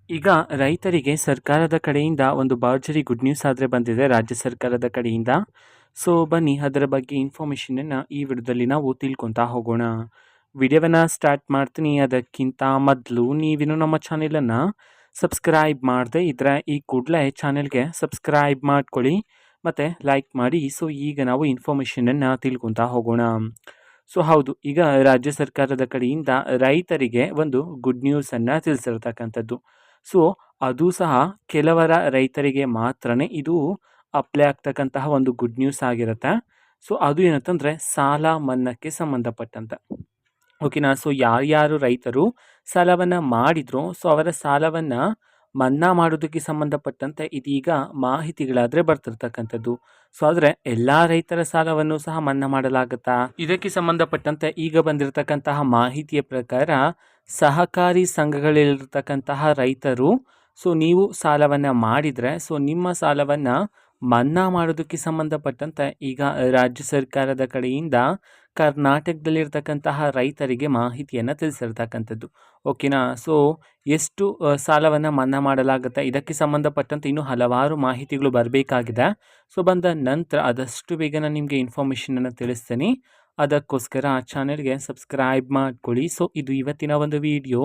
ಈಗ ರೈತರಿಗೆ ಸರ್ಕಾರದ ಕಡೆಯಿಂದ ಒಂದು ಭರ್ಜರಿ ಗುಡ್ ನ್ಯೂಸ್ ಆದರೆ ಬಂದಿದೆ ರಾಜ್ಯ ಸರ್ಕಾರದ ಕಡೆಯಿಂದ. ಸೊ ಬನ್ನಿ ಅದರ ಬಗ್ಗೆ ಇನ್ಫಾರ್ಮೇಷನನ್ನು ಈ ವಿಡಿಯೋದಲ್ಲಿ ನಾವು ತಿಳ್ಕೊತಾ ಹೋಗೋಣ. ವಿಡಿಯೋವನ್ನು ಸ್ಟಾರ್ಟ್ ಮಾಡ್ತೀನಿ. ಅದಕ್ಕಿಂತ ಮೊದಲು ನೀವಿನ್ನು ನಮ್ಮ ಚಾನೆಲನ್ನು ಸಬ್ಸ್ಕ್ರೈಬ್ ಮಾಡದೆ ಇದ್ರೆ ಈ ಕೂಡಲೇ ಚಾನೆಲ್ಗೆ ಸಬ್ಸ್ಕ್ರೈಬ್ ಮಾಡ್ಕೊಳ್ಳಿ ಮತ್ತು ಲೈಕ್ ಮಾಡಿ. ಸೊ ಈಗ ನಾವು ಇನ್ಫಾರ್ಮೇಷನನ್ನು ತಿಳ್ಕೊತಾ ಹೋಗೋಣ. ಸೊ ಹೌದು, ಈಗ ರಾಜ್ಯ ಸರ್ಕಾರದ ಕಡೆಯಿಂದ ರೈತರಿಗೆ ಒಂದು ಗುಡ್ ನ್ಯೂಸನ್ನು ತಿಳಿಸಿರ್ತಕ್ಕಂಥದ್ದು. ಸೊ ಅದು ಸಹ ಕೆಲವರ ರೈತರಿಗೆ ಮಾತ್ರನೇ ಇದು ಅಪ್ಲೈ ಆಗ್ತಕ್ಕಂತಹ ಒಂದು ಗುಡ್ ನ್ಯೂಸ್ ಆಗಿರುತ್ತೆ. ಸೊ ಅದು ಏನಂತಂದರೆ ಸಾಲ ಮನ್ನಾಕ್ಕೆ ಸಂಬಂಧಪಟ್ಟಂತೆ. ಓಕೆನಾ. ಸೊ ಯಾರ್ಯಾರು ರೈತರು ಸಾಲವನ್ನು ಮಾಡಿದ್ರು ಸೊ ಅವರ ಸಾಲವನ್ನು ಮನ್ನಾ ಮಾಡೋದಕ್ಕೆ ಸಂಬಂಧಪಟ್ಟಂತೆ ಇದೀಗ ಮಾಹಿತಿಗಳಾದರೆ ಬರ್ತಿರ್ತಕ್ಕಂಥದ್ದು. ಸೊ ಆದರೆ ಎಲ್ಲ ರೈತರ ಸಾಲವನ್ನು ಸಹ ಮನ್ನಾ ಮಾಡಲಾಗುತ್ತಾ? ಇದಕ್ಕೆ ಸಂಬಂಧಪಟ್ಟಂತೆ ಈಗ ಬಂದಿರತಕ್ಕಂತಹ ಮಾಹಿತಿಯ ಪ್ರಕಾರ ಸಹಕಾರಿ ಸಂಘಗಳಲ್ಲಿರ್ತಕ್ಕಂತಹ ರೈತರು ಸೊ ನೀವು ಸಾಲವನ್ನು ಮಾಡಿದರೆ ಸೊ ನಿಮ್ಮ ಸಾಲವನ್ನು ಮನ್ನಾ ಮಾಡೋದಕ್ಕೆ ಸಂಬಂಧಪಟ್ಟಂತೆ ಈಗ ರಾಜ್ಯ ಸರ್ಕಾರದ ಕಡೆಯಿಂದ ಕರ್ನಾಟಕದಲ್ಲಿರ್ತಕ್ಕಂತಹ ರೈತರಿಗೆ ಮಾಹಿತಿಯನ್ನು ತಿಳಿಸಿರ್ತಕ್ಕಂಥದ್ದು. ಓಕೆನಾ. ಸೊ ಎಷ್ಟು ಸಾಲವನ್ನು ಮನ್ನಾ ಮಾಡಲಾಗುತ್ತೆ ಇದಕ್ಕೆ ಸಂಬಂಧಪಟ್ಟಂತೆ ಇನ್ನೂ ಹಲವಾರು ಮಾಹಿತಿಗಳು ಬರಬೇಕಾಗಿದೆ. ಸೊ ಬಂದ ನಂತರ ಆದಷ್ಟು ಬೇಗ ನಾನು ನಿಮಗೆ ಇನ್ಫಾರ್ಮೇಷನನ್ನು ತಿಳಿಸ್ತೀನಿ. ಅದಕ್ಕೋಸ್ಕರ ಆ ಚಾನೆಲ್ಗೆ ಸಬ್ಸ್ಕ್ರೈಬ್ ಮಾಡ್ಕೊಳ್ಳಿ. ಸೊ ಇದು ಇವತ್ತಿನ ಒಂದು ವಿಡಿಯೋ.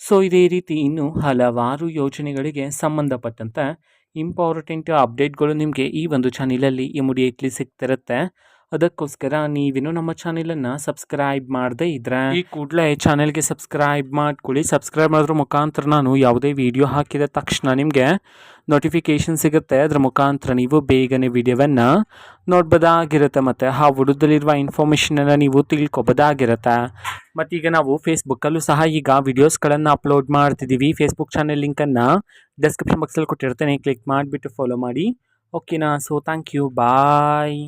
ಸೊ ಇದೇ ರೀತಿ ಇನ್ನೂ ಹಲವಾರು ಯೋಜನೆಗಳಿಗೆ ಸಂಬಂಧಪಟ್ಟಂತೆ ಇಂಪಾರ್ಟೆಂಟ್ ಅಪ್ಡೇಟ್ಗಳು ನಿಮಗೆ ಈ ಒಂದು ಚಾನಲಲ್ಲಿ ಇಮಿಡಿಯೇಟ್ಲಿ ಸಿಗ್ತಿರುತ್ತೆ. ಅದಕ್ಕೋಸ್ಕರ ನೀವಿನ್ನು ನಮ್ಮ ಚಾನೆಲನ್ನು ಸಬ್ಸ್ಕ್ರೈಬ್ ಮಾಡದೇ ಇದ್ರೆ ಈ ಕೂಡಲೇ ಚಾನೆಲ್ಗೆ ಸಬ್ಸ್ಕ್ರೈಬ್ ಮಾಡ್ಕೊಳ್ಳಿ. ಸಬ್ಸ್ಕ್ರೈಬ್ ಮಾಡೋದ್ರ ಮುಖಾಂತರ ನಾನು ಯಾವುದೇ ವಿಡಿಯೋ ಹಾಕಿದ ತಕ್ಷಣ ನಿಮಗೆ ನೋಟಿಫಿಕೇಷನ್ ಸಿಗುತ್ತೆ. ಅದರ ಮುಖಾಂತರ ನೀವು ಬೇಗನೆ ವಿಡಿಯೋವನ್ನು ನೋಡ್ಬೋದಾಗಿರುತ್ತೆ ಮತ್ತು ಆ ವಿಡಿಯೋದಲ್ಲಿರುವ ಇನ್ಫಾರ್ಮೇಷನನ್ನು ನೀವು ತಿಳ್ಕೊಬೋದಾಗಿರುತ್ತೆ. ಮತ್ತೀಗ ನಾವು ಫೇಸ್ಬುಕ್ಕಲ್ಲೂ ಸಹ ಈಗ ವಿಡಿಯೋಸ್ಗಳನ್ನು ಅಪ್ಲೋಡ್ ಮಾಡ್ತಿದ್ದೀವಿ. ಫೇಸ್ಬುಕ್ ಚಾನೆಲ್ ಲಿಂಕನ್ನು ಡಿಸ್ಕ್ರಿಪ್ಷನ್ ಬಾಕ್ಸಲ್ಲಿ ಕೊಟ್ಟಿರ್ತೇನೆ, ಕ್ಲಿಕ್ ಮಾಡಿಬಿಟ್ಟು ಫಾಲೋ ಮಾಡಿ. ಓಕೆನಾ. So thank you, bye.